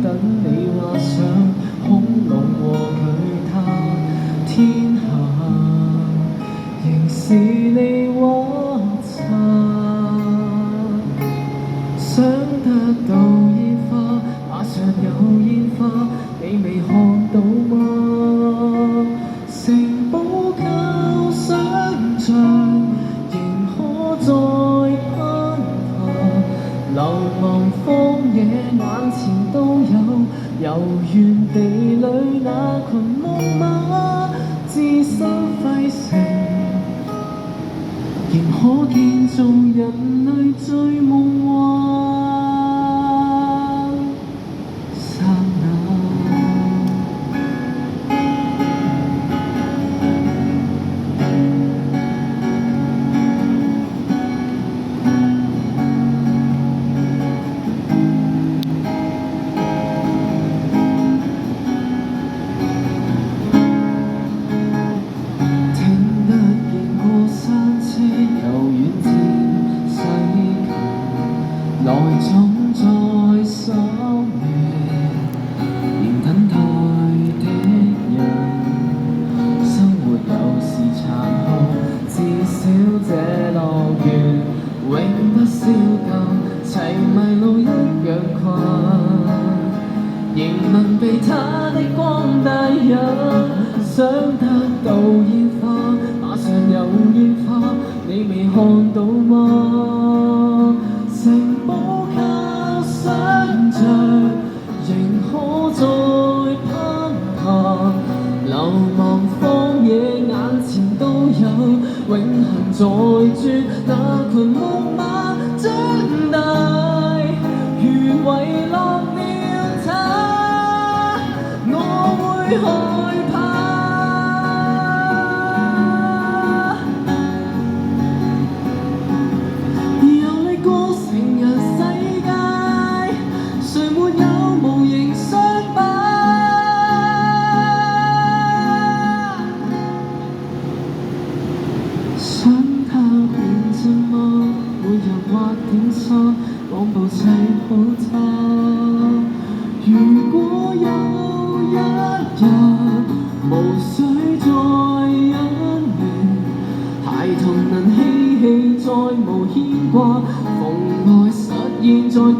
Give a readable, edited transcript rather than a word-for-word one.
等你畫上恐龍和巨塔，天下仍是你畫冊。想得到煙花，馬上有煙花，你未看到嗎？城堡靠想像，仍可再攀爬。流亡荒野眼前都有，遊園地裏那群木馬，置身廢城，仍可建造人類最夢幻。來總在守夜，仍等待的人。生活有時殘酷，至少這樂園永不消舊，齊迷路一樣困，仍能被它的光帶引。想得到煙花，馬上有煙花，你未看到嗎？城堡靠想像，仍可再攀爬。流亡荒野眼前都有，永恆在轉。那群木馬長大，如遺落了它，我會害怕。想他變怎麼每日畫點沙，往步砌好它。如果有一日無需再隱瞞，孩童能嬉戲再無牽掛，蓬萊實現在9